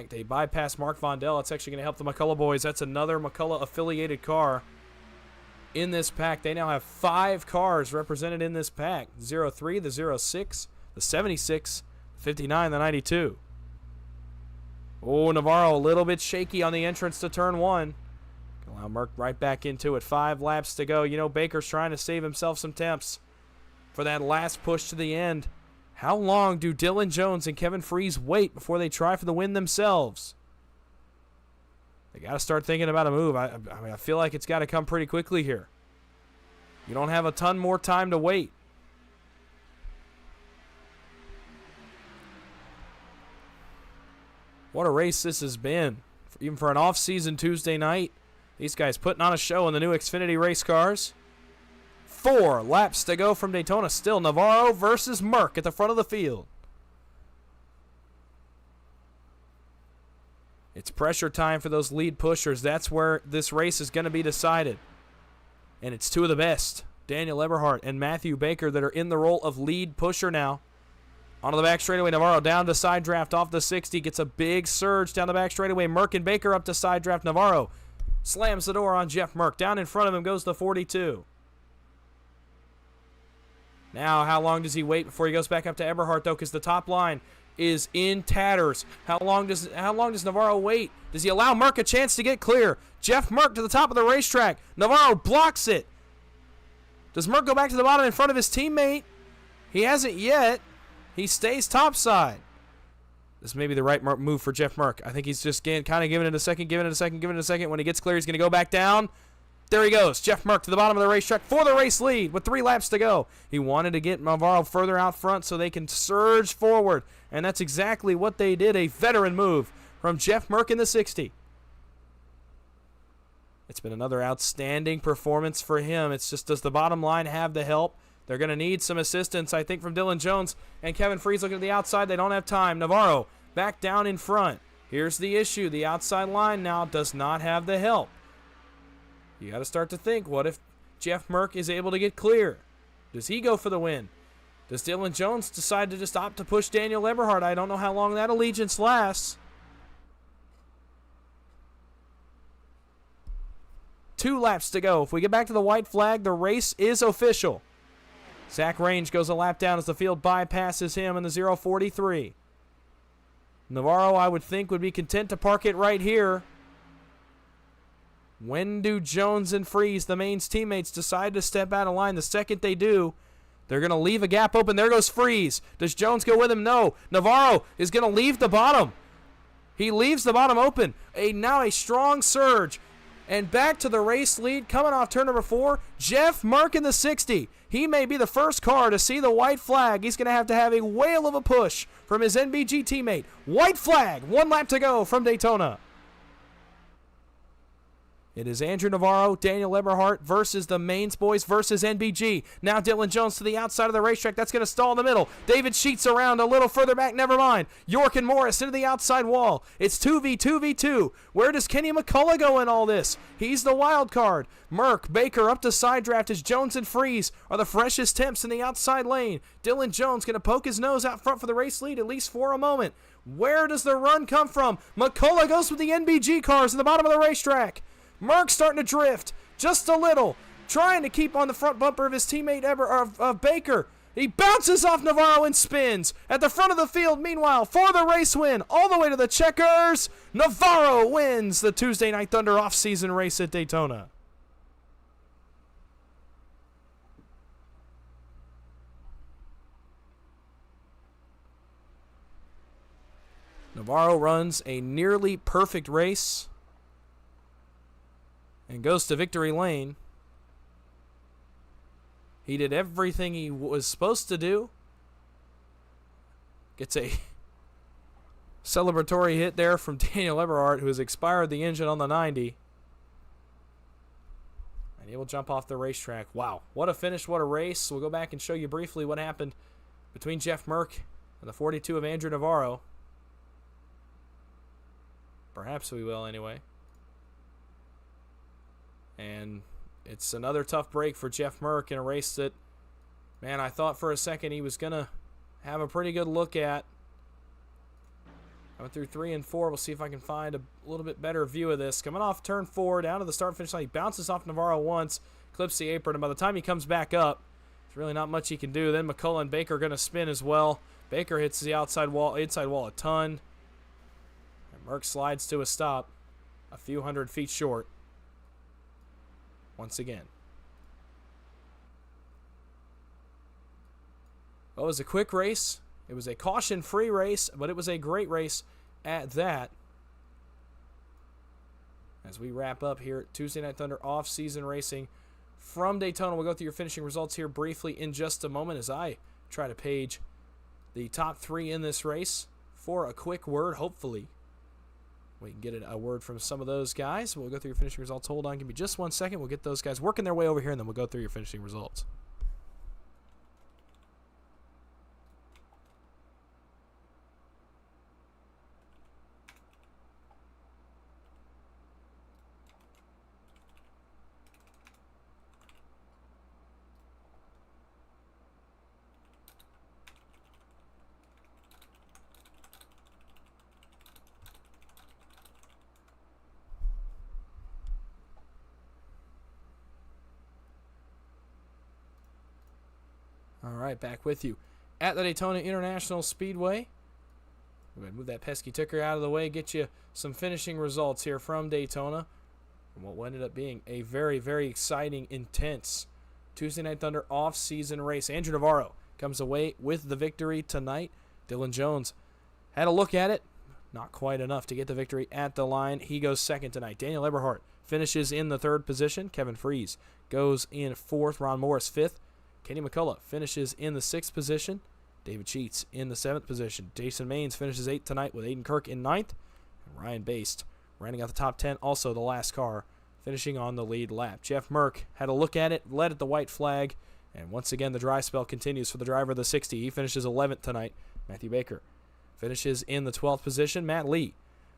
They bypass Mark Vondell. It's actually going to help the McCullough boys. That's another McCullough-affiliated car in this pack. They now have 5 cars represented in this pack. 03, the 06, the 76, the 59, the 92. Oh, Navarro a little bit shaky on the entrance to turn 1. Allow Merck right back into it. 5 laps to go. You know, Baker's trying to save himself some temps for that last push to the end. How long do Dylan Jones and Kevin Freese wait before they try for the win themselves? They got to start thinking about a move. I mean, I feel like it's got to come pretty quickly here. You don't have a ton more time to wait. What a race this has been, even for an off-season Tuesday night. These guys putting on a show in the new Xfinity race cars. 4 laps to go from Daytona. Still Navarro versus Merck at the front of the field. It's pressure time for those lead pushers. That's where this race is going to be decided. And it's 2 of the best, Daniel Eberhard and Matthew Baker, that are in the role of lead pusher now. Onto the back straightaway, Navarro down to side draft off the 60. Gets a big surge down the back straightaway. Merck and Baker up to side draft. Navarro slams the door on Jeff Merck. Down in front of him goes the 42. Now, how long does he wait before he goes back up to Eberhard, though? Because the top line is in tatters. How long does Navarro wait? Does he allow Merck a chance to get clear? Jeff Merck to the top of the racetrack. Navarro blocks it. Does Merck go back to the bottom in front of his teammate? He hasn't yet. He stays topside. This may be the right move for Jeff Merck. I think he's just kind of giving it a second. When he gets clear, he's going to go back down. There he goes. Jeff Merck to the bottom of the racetrack for the race lead with 3 laps to go. He wanted to get Navarro further out front so they can surge forward, and that's exactly what they did. A veteran move from Jeff Merck in the 60. It's been another outstanding performance for him. It's just, does the bottom line have the help? They're going to need some assistance, I think, from Dylan Jones and Kevin Freese looking at the outside. They don't have time. Navarro back down in front. Here's the issue. The outside line now does not have the help. You got to start to think, what if Jeff Merck is able to get clear? Does he go for the win? Does Dylan Jones decide to just opt to push Daniel Eberhardt? I don't know how long that allegiance lasts. 2 laps to go. If we get back to the white flag, the race is official. Zach Range goes a lap down as the field bypasses him in the 0.43. Navarro, I would think, would be content to park it right here. When do Jones and Freese, the mains teammates, decide to step out of line? The second they do, they're going to leave a gap open. There goes Freese. Does Jones go with him? No. Navarro is going to leave the bottom. He leaves the bottom open. Now a strong surge. And back to the race lead, coming off turn number 4, Jeff Merck in the 60. He may be the first car to see the white flag. He's going to have a whale of a push from his NBG teammate. White flag, 1 lap to go from Daytona. It is Andrew Navarro, Daniel Eberhardt versus the mains boys versus NBG. Now Dylan Jones to the outside of the racetrack. That's going to stall in the middle. David Sheets around a little further back. Never mind. York and Morris into the outside wall. It's 2v2v2. Where does Kenny McCullough go in all this? He's the wild card. Merck, Baker up to side draft as Jones and Freese are the freshest temps in the outside lane. Dylan Jones going to poke his nose out front for the race lead, at least for a moment. Where does the run come from? McCullough goes with the NBG cars at the bottom of the racetrack. Merck starting to drift just a little, trying to keep on the front bumper of his teammate of Baker. He bounces off Navarro and spins at the front of the field. Meanwhile, for the race win, all the way to the checkers, Navarro wins the Tuesday Night Thunder off-season race at Daytona. Navarro runs a nearly perfect race and goes to victory lane. He did everything he was supposed to do. Gets a celebratory hit there from Daniel Eberhardt, who has expired the engine on the 90. And he will jump off the racetrack. Wow, what a finish, what a race. We'll go back and show you briefly what happened between Jeff Merck and the 42 of Andrew Navarro. Perhaps we will anyway. And it's another tough break for Jeff Merck in a race that, man, I thought for a second he was going to have a pretty good look at. I went through 3 and 4. We'll see if I can find a little bit better view of this. Coming off turn 4, down to the start-finish line. He bounces off Navarro once, clips the apron, and by the time he comes back up, there's really not much he can do. Then McCullough and Baker are going to spin as well. Baker hits the inside wall a ton. And Merck slides to a stop a few hundred feet short. Once again. Well, it was a quick race. It was a caution-free race, but it was a great race at that. As we wrap up here at Tuesday Night Thunder off-season racing from Daytona, we'll go through your finishing results here briefly in just a moment as I try to page the top 3 in this race for a quick word, hopefully. We can get a word from some of those guys. We'll go through your finishing results. Hold on. Give me just 1 second. We'll get those guys working their way over here, and then we'll go through your finishing results. All right, back with you at the Daytona International Speedway. We're going to move that pesky ticker out of the way, get you some finishing results here from Daytona. And what ended up being a very, very exciting, intense Tuesday Night Thunder off-season race. Andrew Navarro comes away with the victory tonight. Dylan Jones had a look at it. Not quite enough to get the victory at the line. He goes second tonight. Daniel Eberhardt finishes in the 3rd position. Kevin Freese goes in 4th. Ron Morris 5th. Kenny McCullough finishes in the 6th position. David Sheets in the 7th position. Jason Maines finishes 8th tonight with Aiden Kirk in 9th. And Ryan Baste rounding out the top 10, also the last car, finishing on the lead lap. Jeff Merck had a look at it, led at the white flag, and once again the dry spell continues for the driver of the 60. He finishes 11th tonight. Matthew Baker finishes in the 12th position. Matt Lee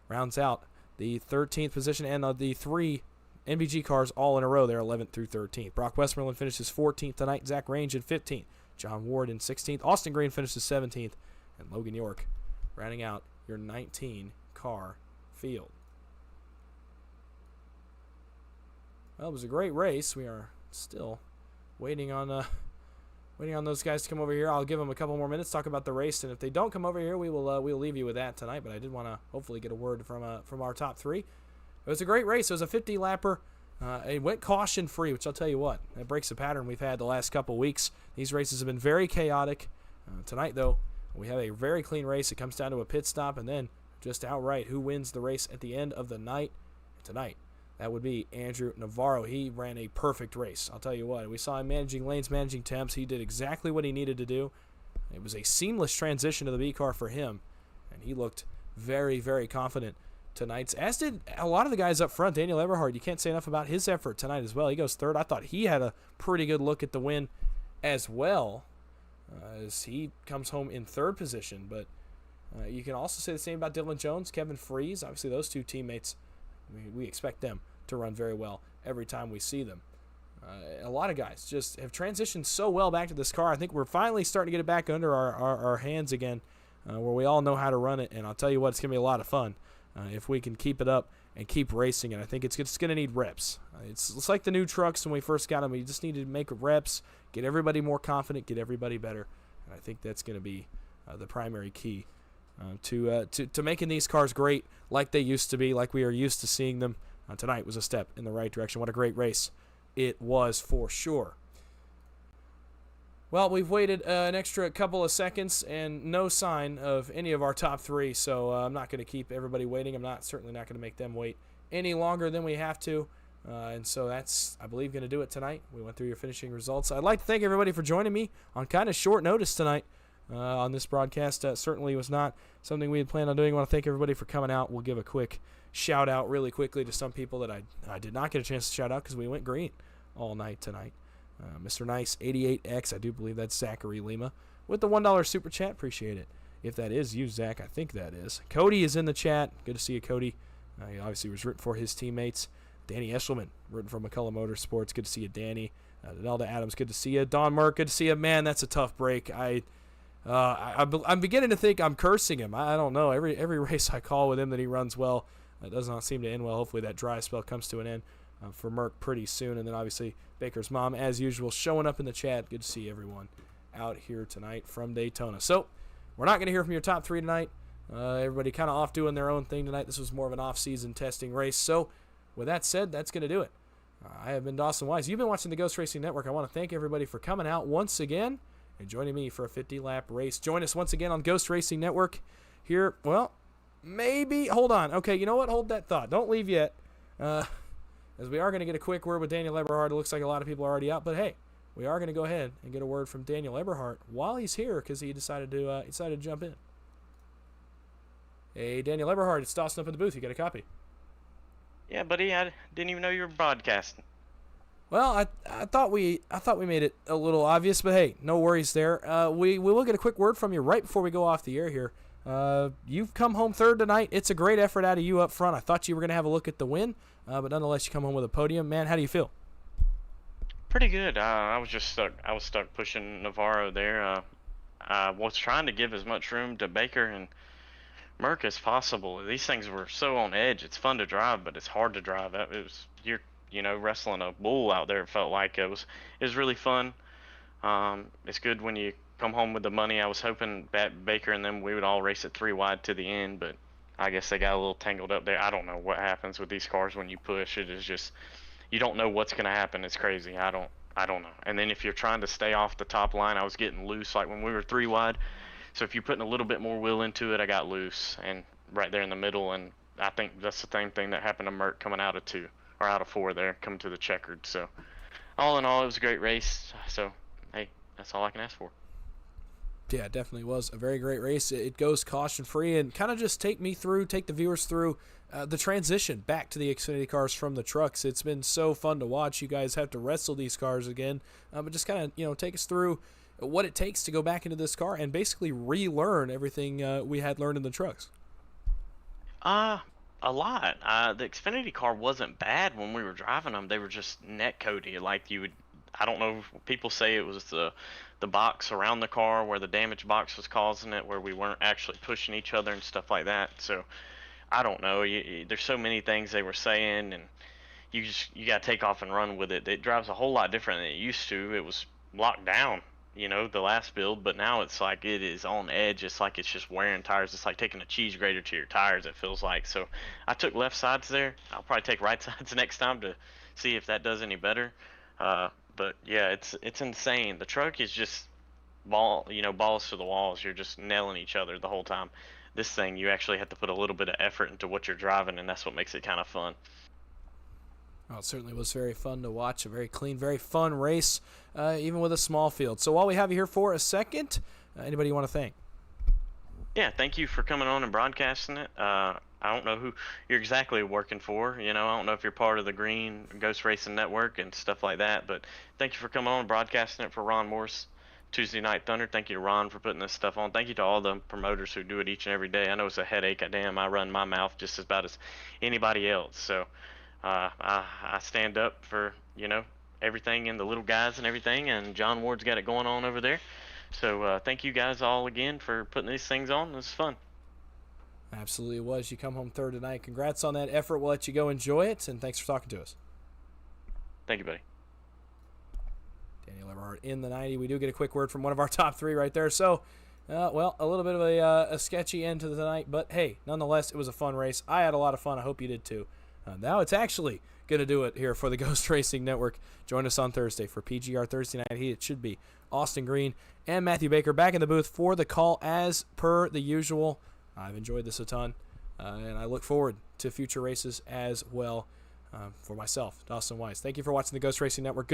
rounds out the 13th position, and the 3 NBG cars all in a row there, 11th through 13th. Brock Westmoreland finishes 14th tonight. Zach Range in 15th. John Ward in 16th. Austin Green finishes 17th. And Logan York rounding out your 19-car field. Well, it was a great race. We are still waiting on those guys to come over here. I'll give them a couple more minutes to talk about the race, and if they don't come over here, we'll leave you with that tonight. But I did want to hopefully get a word from our top 3. It was a great race. It was a 50-lapper. It went caution-free, which I'll tell you what, that breaks the pattern we've had the last couple weeks. These races have been very chaotic. Tonight, though, we have a very clean race. It comes down to a pit stop, and then just outright who wins the race at the end of the night. Tonight, that would be Andrew Navarro. He ran a perfect race. I'll tell you what, we saw him managing lanes, managing temps. He did exactly what he needed to do. It was a seamless transition to the B car for him, and he looked very, very confident tonight, as did a lot of the guys up front. Daniel Eberhard, you can't say enough about his effort tonight as well. He goes 3rd. I thought he had a pretty good look at the win as well, as he comes home in 3rd position. But you can also say the same about Dylan Jones, Kevin Freese. Obviously, those 2 teammates, we expect them to run very well every time we see them. A lot of guys just have transitioned so well back to this car. I think we're finally starting to get it back under our hands again, where we all know how to run it. And I'll tell you what, it's going to be a lot of fun if we can keep it up and keep racing. And I think it's going to need reps. It's like the new trucks when we first got them. You just need to make reps, get everybody more confident, get everybody better. And I think that's going to be the primary key to making these cars great like they used to be, like we are used to seeing them. Tonight was a step in the right direction. What a great race it was for sure. Well, we've waited an extra couple of seconds and no sign of any of our top 3, so I'm not going to keep everybody waiting. I'm certainly not going to make them wait any longer than we have to. And so that's, I believe, going to do it tonight. We went through your finishing results. I'd like to thank everybody for joining me on kind of short notice tonight on this broadcast. Certainly was not something we had planned on doing. I want to thank everybody for coming out. We'll give a quick shout out really quickly to some people that I did not get a chance to shout out because we went green all night tonight. Mr. Nice 88X, I do believe that's Zachary Lima, with the $1 super chat. Appreciate it. If that is you, Zach, I think that is. Cody is in the chat. Good to see you, Cody. He obviously was rooting for his teammates. Danny Eshelman, rooting for McCullough Motorsports. Good to see you, Danny. Nelda Adams, good to see you. Don Merck, good to see you. Man, that's a tough break. I'm beginning to think I'm cursing him. I don't know. Every race I call with him that he runs well, it does not seem to end well. Hopefully that dry spell comes to an end for Merck pretty soon. And then obviously Baker's mom, as usual, showing up in the chat. Good to see everyone out here tonight from Daytona. So we're not going to hear from your top 3 tonight. Everybody kind of off doing their own thing tonight. This was more of an off-season testing race. So with that said, that's going to do it. I have been Dawson Wise. You've been watching the Ghost Racing Network. I want to thank everybody for coming out once again and joining me for a 50-lap race. Join us once again on Ghost Racing Network here. Well, maybe. Hold on. Okay, you know what? Hold that thought. Don't leave yet. As we are going to get a quick word with Daniel Eberhard. It looks like a lot of people are already out. But, hey, we are going to go ahead and get a word from Daniel Eberhard while he's here because he decided to jump in. Hey, Daniel Eberhard, it's Dawson up in the booth. You got a copy? Yeah, buddy. I didn't even know you were broadcasting. Well, I thought we made it a little obvious, but hey, no worries there. We will get a quick word from you right before we go off the air here. You've come home 3rd tonight. It's a great effort out of you up front. I thought you were going to have a look at the win, but nonetheless, you come home with a podium. Man, how do you feel? Pretty good. I was stuck pushing Navarro there. I was trying to give as much room to Baker and Merck as possible. These things were so on edge. It's fun to drive, but it's hard to drive. You're wrestling a bull out there. It felt like it was really fun. It's good when you come home with the money. I was hoping Baker and them, we would all race it 3 wide to the end, but I guess they got a little tangled up there. I don't know what happens with these cars when you push. It is just, you don't know what's going to happen. It's crazy. I don't know. And then if you're trying to stay off the top line, I was getting loose like when we were 3 wide. So if you're putting a little bit more wheel into it, I got loose and right there in the middle. And I think that's the same thing that happened to Merck coming out of 2. or out of 4 there, coming to the checkered. So all in all, it was a great race. So hey, that's all I can ask for. Yeah, it definitely was a very great race. It goes caution-free, and kind of just take the viewers through the transition back to the Xfinity cars from the trucks. It's been so fun to watch. You guys have to wrestle these cars again, but just kind of take us through what it takes to go back into this car and basically relearn everything we had learned in the trucks. A lot. The Xfinity car wasn't bad when we were driving them. They were just net coated. Like you would, I don't know. People say it was the box around the car where the damaged box was causing it, where we weren't actually pushing each other and stuff like that. So I don't know. There's so many things they were saying, and you got to take off and run with it. It drives a whole lot different than it used to. It was locked down, the last build, but now it's like it is on edge. It's like it's just wearing tires. It's like taking a cheese grater to your tires, it feels like. So I took left sides there. I'll probably take right sides next time to see if that does any better. But yeah, it's insane. The truck is just balls to the walls. You're just nailing each other the whole time. This thing, you actually have to put a little bit of effort into what you're driving, and that's what makes it kind of fun. Well, it certainly was very fun to watch. A very clean, very fun race, even with a small field. So while we have you here for a second, anybody you want to thank? Yeah, thank you for coming on and broadcasting it. I don't know who you're exactly working for. I don't know if you're part of the Green Ghost Racing Network and stuff like that, but thank you for coming on and broadcasting it for Ron Morse, Tuesday Night Thunder. Thank you to Ron for putting this stuff on. Thank you to all the promoters who do it each and every day. I know it's a headache. I run my mouth just as about as anybody else. So I stand up for, everything and the little guys and everything, and John Ward's got it going on over there. So thank you guys all again for putting these things on. This is fun. Absolutely was. You come home third tonight. Congrats on that effort. We'll let you go enjoy it, and thanks for talking to us. Thank you, buddy. Daniel Eberhardt in the 90. We do get a quick word from one of our top 3 right there. So, a little bit of a sketchy end to the night, but hey, nonetheless, it was a fun race. I had a lot of fun. I hope you did too. Now it's actually going to do it here for the Ghost Racing Network. Join us on Thursday for PGR Thursday Night Heat. It should be Austin Green and Matthew Baker back in the booth for the call as per the usual. I've enjoyed this a ton, and I look forward to future races as well for myself, Dawson Wise. Thank you for watching the Ghost Racing Network. Good